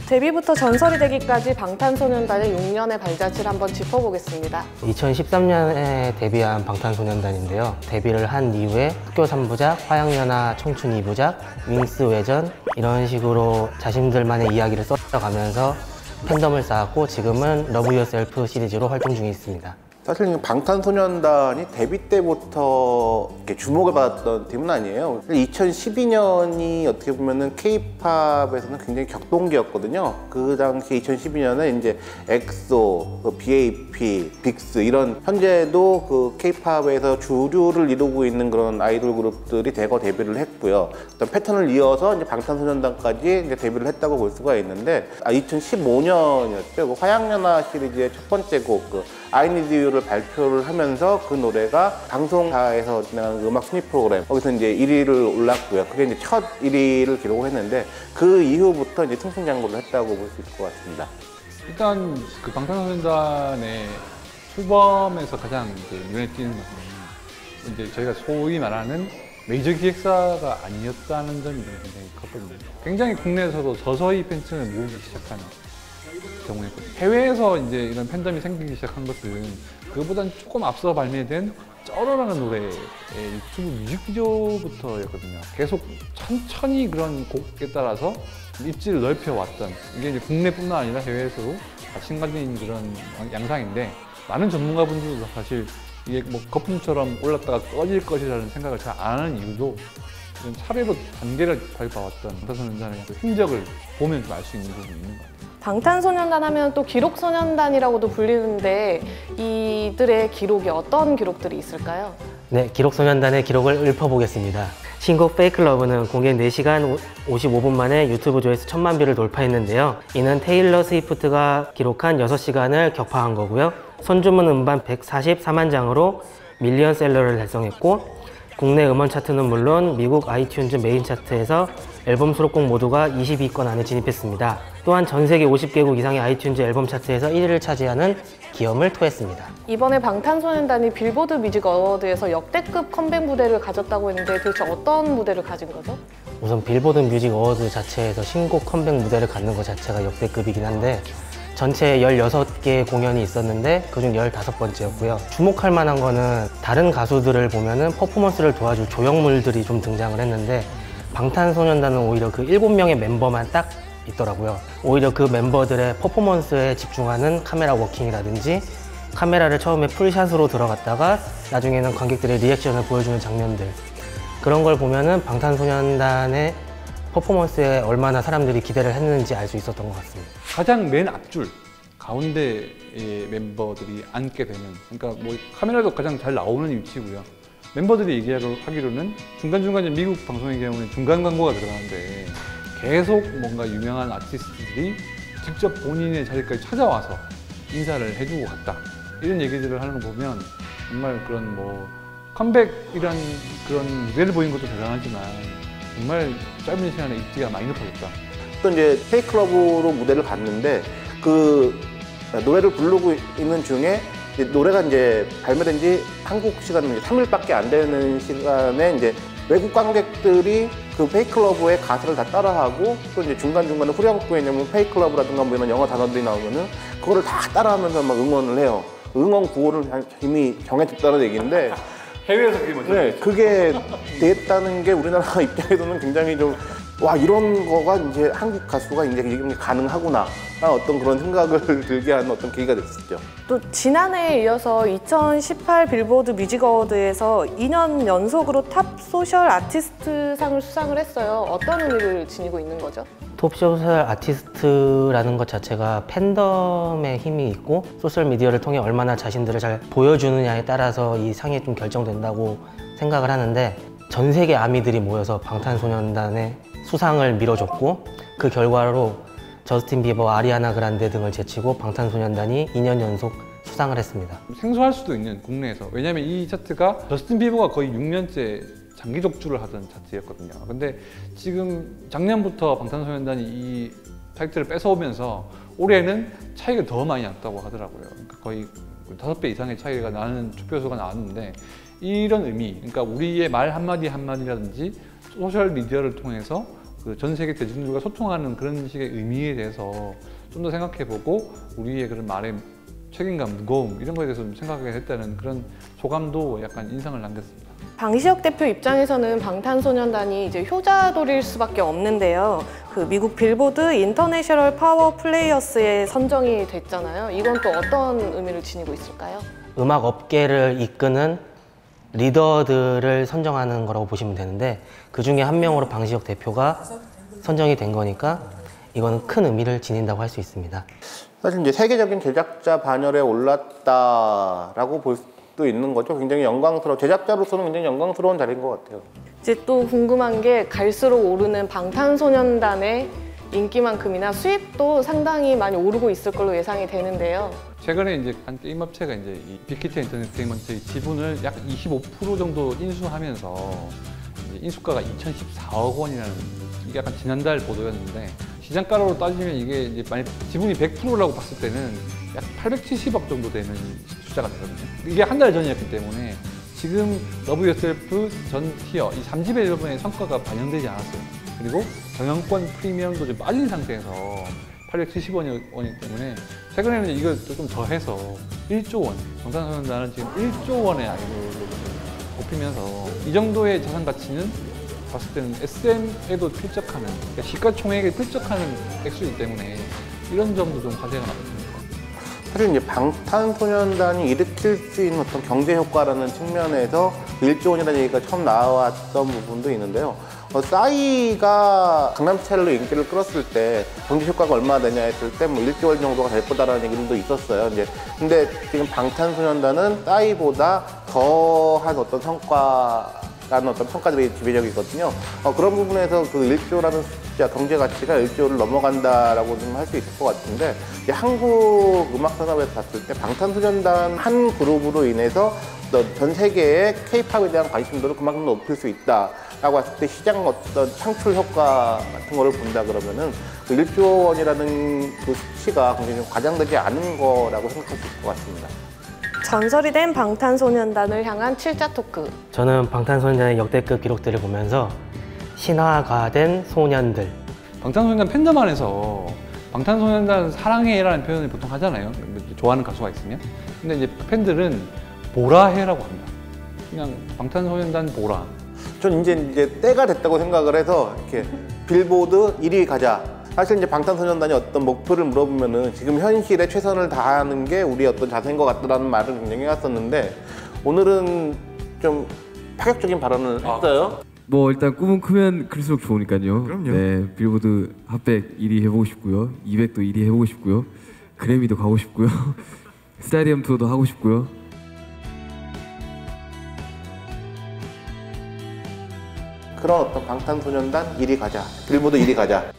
데뷔부터 전설이 되기까지 방탄소년단의 6년의 발자취를 한번 짚어보겠습니다. 2013년에 데뷔한 방탄소년단인데요. 데뷔를 한 이후에 학교 3부작, 화양연화 청춘 2부작, 윙스 외전 이런 식으로 자신들만의 이야기를 써가면서 팬덤을 쌓았고 지금은 러브 유어셀프 시리즈로 활동 중에 있습니다. 사실 방탄소년단이 데뷔 때부터 이렇게 주목을 받았던 팀은 아니에요. 2012년이 어떻게 보면은 K-팝에서는 굉장히 격동기였거든요. 그 당시 2012년에 이제 엑소, BAP, 빅스 이런 현재도 그 K-팝에서 주류를 이루고 있는 그런 아이돌 그룹들이 대거 데뷔를 했고요. 어떤 패턴을 이어서 이제 방탄소년단까지 이제 데뷔를 했다고 볼 수가 있는데 2015년이었죠. 그 화양연화 시리즈의 첫 번째 곡 I Need You를 발표를 하면서 그 노래가 방송사에서 진행하는 음악 순위 프로그램 거기서 이제 1위를 올랐고요. 그게 이제 첫 1위를 기록을 했는데 그 이후부터 이제 승승장구를 했다고 볼 수 있을 것 같습니다. 일단 그 방탄소년단의 출범에서 가장 이제 눈에 띄는 것은 이제 저희가 소위 말하는 메이저 기획사가 아니었다는 점이 굉장히 컸거든요. 굉장히 국내에서도 서서히 팬층을 모으기 시작한 경우였거든요. 해외에서 이제 이런 팬덤이 생기기 시작한 것은 그보다는 조금 앞서 발매된 쩔어라는 노래의 유튜브 뮤직비디오부터였거든요. 계속 천천히 그런 곡에 따라서 입지를 넓혀왔던, 이게 이제 국내뿐만 아니라 해외에서도 마찬가지인 그런 양상인데, 많은 전문가분들도 사실 이게 뭐 거품처럼 올랐다가 꺼질 것이라는 생각을 잘 안 하는 이유도 이런 차례로 단계를 밟아왔던 방탄소년단의 흔적을 보면 좀 알 수 있는 부분이 있는 것 같아요. 방탄소년단 하면 또 기록소년단이라고도 불리는데 이들의 기록이 어떤 기록들이 있을까요? 네, 기록소년단의 기록을 읊어보겠습니다. 신곡 페이크 러브는 공개 4시간 55분 만에 유튜브 조회수 1000만 뷰를 돌파했는데요. 이는 테일러 스위프트가 기록한 6시간을 격파한 거고요. 선주문 음반 144만 장으로 밀리언셀러를 달성했고, 국내 음원 차트는 물론 미국 아이튠즈 메인 차트에서 앨범 수록곡 모두가 20위권 안에 진입했습니다. 또한 전 세계 50개국 이상의 아이튠즈 앨범 차트에서 1위를 차지하는 기염을 토했습니다. 이번에 방탄소년단이 빌보드 뮤직 어워드에서 역대급 컴백 무대를 가졌다고 했는데 도대체 어떤 무대를 가진 거죠? 우선 빌보드 뮤직 어워드 자체에서 신곡 컴백 무대를 갖는 것 자체가 역대급이긴 한데, 전체 16개의 공연이 있었는데 그중 15번째였고요. 주목할 만한 거는 다른 가수들을 보면은 퍼포먼스를 도와줄 조형물들이 좀 등장을 했는데, 방탄소년단은 오히려 그 7명의 멤버만 딱 있더라고요. 오히려 그 멤버들의 퍼포먼스에 집중하는 카메라 워킹이라든지, 카메라를 처음에 풀샷으로 들어갔다가 나중에는 관객들의 리액션을 보여주는 장면들, 그런 걸 보면은 방탄소년단의 퍼포먼스에 얼마나 사람들이 기대를 했는지 알 수 있었던 것 같습니다. 가장 맨 앞줄 가운데의 멤버들이 앉게 되는, 그러니까 뭐 카메라도 가장 잘 나오는 위치고요. 멤버들이 얘기하기로는 중간중간에 미국 방송의 경우는 중간 광고가 들어가는데 계속 뭔가 유명한 아티스트들이 직접 본인의 자리까지 찾아와서 인사를 해주고 갔다, 이런 얘기들을 하는 거 보면 정말 그런 뭐 컴백이란 그런 무대를 보인 것도 대단하지만 정말 짧은 시간에 입지가 많이 높아졌다. 또 이제 페이크러브로 무대를 갔는데 그 노래를 부르고 있는 중에 노래가 이제 발매된 지 한국 시간은 3일밖에 안 되는 시간에 이제 외국 관객들이 그 페이크러브의 가사를 다 따라하고, 또 이제 중간중간에 후렴구에 있는 페이크러브라든가 뭐 이런 영어 단어들이 나오면은 그거를 다 따라하면서 막 응원을 해요. 응원 구호를 이미 정해졌다는 얘기인데 해외에서 그게 먼저. 네, 그게 됐다는 게 우리나라 입장에서는 굉장히 좀, 와, 이런 거가 이제 한국 가수가 이제 가능하구나, 어떤 그런 생각을 들게 하는 어떤 계기가 됐었죠. 또 지난해에 이어서 2018 빌보드 뮤직 어워드에서 2년 연속으로 탑 소셜 아티스트 상을 수상을 했어요. 어떤 의미를 지니고 있는 거죠? 톱 소셜 아티스트라는 것 자체가 팬덤의 힘이 있고, 소셜미디어를 통해 얼마나 자신들을 잘 보여주느냐에 따라서 이 상이 좀 결정된다고 생각을 하는데, 전 세계 아미들이 모여서 방탄소년단의 수상을 밀어줬고, 그 결과로 저스틴 비버, 아리아나 그란데 등을 제치고 방탄소년단이 2년 연속 수상을 했습니다. 생소할 수도 있는 국내에서, 왜냐하면 이 차트가 저스틴 비버가 거의 6년째 장기 적주를 하던 차트였거든요. 근데 지금 작년부터 방탄소년단이 이 타이틀을 뺏어오면서 올해는 차이가 더 많이 났다고 하더라고요. 그러니까 거의 5배 이상의 차이가 나는 투표수가 나왔는데, 이런 의미, 그러니까 우리의 말 한마디 한마디라든지 소셜 미디어를 통해서 그 전 세계 대중들과 소통하는 그런 식의 의미에 대해서 좀 더 생각해보고 우리의 그런 말의 책임감, 무거움 이런 거에 대해서 좀 생각하게 됐다는 그런 소감도 약간 인상을 남겼습니다. 방시혁 대표 입장에서는 방탄소년단이 이제 효자돌일 수밖에 없는데요. 그 미국 빌보드 인터내셔널 파워 플레이어스에 선정이 됐잖아요. 이건 또 어떤 의미를 지니고 있을까요? 음악 업계를 이끄는 리더들을 선정하는 거라고 보시면 되는데 그 중에 한 명으로 방시혁 대표가 선정이 된 거니까 이거는 큰 의미를 지닌다고 할 수 있습니다. 사실 이제 세계적인 제작자 반열에 올랐다라고 볼 수도 있는 거죠. 굉장히 제작자로서는 굉장히 영광스러운 자리인 것 같아요. 이제 또 궁금한 게 갈수록 오르는 방탄소년단의 인기만큼이나 수입도 상당히 많이 오르고 있을 걸로 예상이 되는데요. 최근에 이제 한 게임 업체가 이제 이 빅히트 엔터테인먼트의 지분을 약 25% 정도 인수하면서 이제 인수가가 2,014억 원이라는 이게 약간 지난달 보도였는데 시장가로 따지면 이게 이제 만약 지분이 100%라고 봤을 때는 약 870억 정도 되는 숫자가 되거든요. 이게 한 달 전이었기 때문에 지금 러브 유어셀프 전 티어 이 3집 앨범의 성과가 반영되지 않았어요. 그리고 경영권 프리미엄도 좀 빠진 상태에서 870원이기 때문에 최근에는 이걸 조금 더해서 1조 원, 방탄소년단은 지금 1조 원의 아이돌로 꼽히면서 이 정도의 자산 가치는 봤을 때는 SM에도 필적하는, 그러니까 시가총액에 필적하는 액수이기 때문에 이런 점도 좀 화제가 나왔습니다. 사실 이제 방탄소년단이 일으킬 수 있는 어떤 경제 효과라는 측면에서 1조 원이라는 얘기가 처음 나왔던 부분도 있는데요. 싸이가 강남스타일로 인기를 끌었을 때 경제 효과가 얼마나 되냐 했을 때 뭐 1조 원 정도가 될 거다라는 얘기도 있었어요. 이제 근데 지금 방탄소년단은 싸이보다 더한 어떤 성과라는 어떤 평가들이 지배적이거든요. 그런 부분에서 그 1조라는 숫자, 경제 가치가 1조를 넘어간다라고 좀 할 수 있을 것 같은데 한국 음악 산업에서 봤을 때 방탄소년단 한 그룹으로 인해서 전 세계의 K-팝에 대한 관심도를 그만큼 높일 수 있다라고 했을 때 시장 어떤 창출 효과 같은 거를 본다 그러면은 그 1조 원이라는 그 수치가 굉장히 좀 과장되지 않은 거라고 생각할 수 있을 것 같습니다. 전설이 된 방탄소년단을 향한 7자 토크. 저는 방탄소년단의 역대급 기록들을 보면서 신화가 된 소년들, 방탄소년단 팬덤 안에서 방탄소년단 사랑해라는 표현을 보통 하잖아요. 좋아하는 가수가 있으면. 근데 이제 팬들은 보라해라고 합니다. 그냥 방탄소년단 보라. 전 이제 때가 됐다고 생각을 해서 이렇게 빌보드 1위 가자. 사실 이제 방탄소년단이 어떤 목표를 물어보면은 지금 현실에 최선을 다하는 게 우리 어떤 자세인 것 같다라는 말을 굉장히 해왔었는데 오늘은 좀 파격적인 발언을 했어요. 뭐 일단 꿈은 크면 클수록 좋으니까요. 그럼요. 네, 빌보드 핫백 1위 해보고 싶고요. 200도 1위 해보고 싶고요. 그래미도 가고 싶고요. 스타디움 투어도 하고 싶고요. 그런 어떤 방탄소년단 1위 가자. 빌보드 1위 가자.